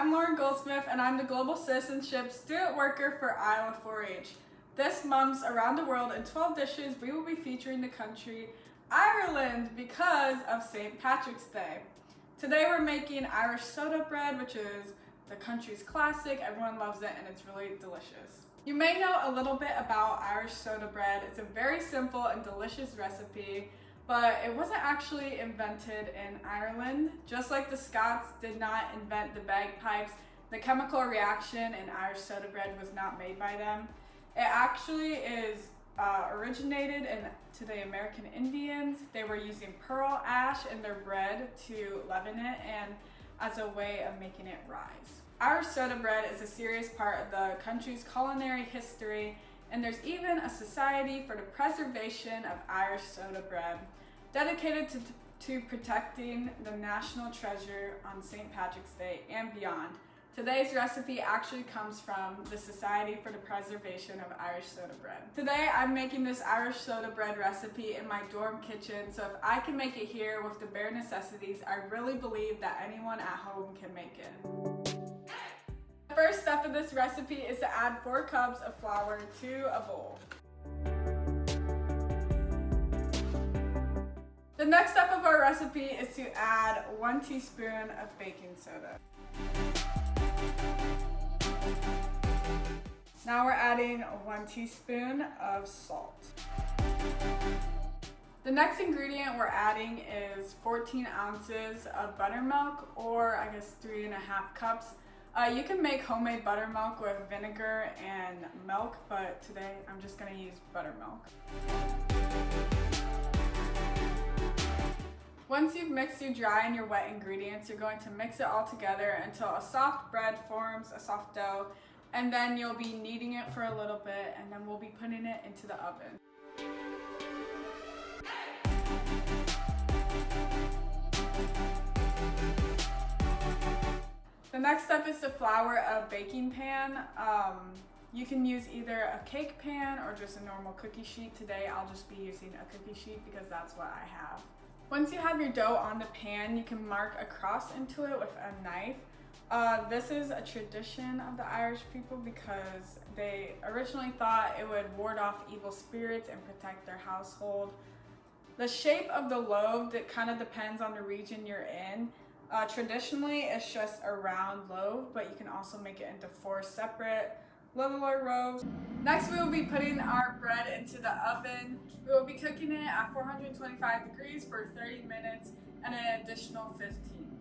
I'm Lauren Goldsmith and I'm the Global Citizenship Student Worker for Iowa 4-H. This month's Around the World in 12 Dishes, we will be featuring the country Ireland because of St. Patrick's Day. Today we're making Irish soda bread, which is the country's classic. Everyone loves it and it's really delicious. You may know a little bit about Irish soda bread. It's a very simple and delicious recipe, but it wasn't actually invented in Ireland. Just like the Scots did not invent the bagpipes, the chemical reaction in Irish soda bread was not made by them. It actually is originated to the American Indians. They were using pearl ash in their bread to leaven it and as a way of making it rise. Irish soda bread is a serious part of the country's culinary history, and there's even a society for the preservation of Irish soda bread dedicated to protecting the national treasure on St. Patrick's Day and beyond. Today's recipe actually comes from the Society for the Preservation of Irish Soda Bread. Today I'm making this Irish soda bread recipe in my dorm kitchen, so if I can make it here with the bare necessities, I really believe that anyone at home can make it. The first step of this recipe is to add 4 cups of flour to a bowl. The next step of our recipe is to add 1 teaspoon of baking soda. Now we're adding 1 teaspoon of salt. The next ingredient we're adding is 14 ounces of buttermilk, or I guess 3.5 cups. You can make homemade buttermilk with vinegar and milk, but today I'm just going to use buttermilk. Once you've mixed your dry and your wet ingredients, you're going to mix it all together until a soft bread forms, a soft dough, and then you'll be kneading it for a little bit, and then we'll be putting it into the oven. The next step is to flour a baking pan. You can use either a cake pan or just a normal cookie sheet. Today I'll just be using a cookie sheet because that's what I have. Once you have your dough on the pan, you can mark a cross into it with a knife. This is a tradition of the Irish people because they originally thought it would ward off evil spirits and protect their household. The shape of the loaf, that kind of depends on the region you're in. Traditionally, it's just a round loaf, but you can also make it into 4 separate littler loaves. Next, we will be putting our bread into the oven. We will be cooking it at 425 degrees for 30 minutes and an additional 15.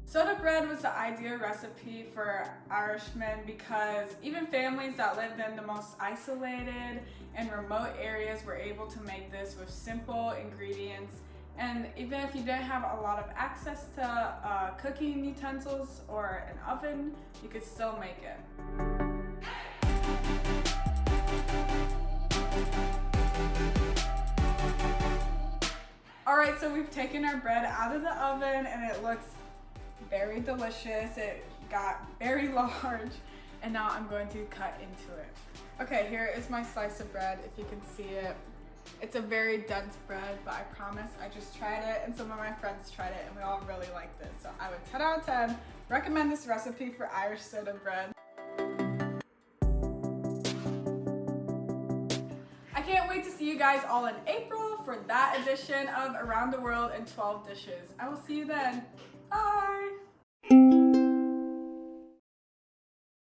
Soda bread was the ideal recipe for Irishmen because even families that lived in the most isolated and remote areas were able to make this with simple ingredients. And even if you didn't have a lot of access to cooking utensils or an oven, you could still make it. Alright, so we've taken our bread out of the oven and it looks very delicious. It got very large, and now I'm going to cut into it. Okay, here is my slice of bread, if you can see it. It's a very dense bread, but I promise I just tried it and some of my friends tried it and we all really liked it. So I would 10 out of 10 recommend this recipe for Irish soda bread. I can't wait to see you guys all in April for that edition of Around the World in 12 Dishes. I will see you then. Bye!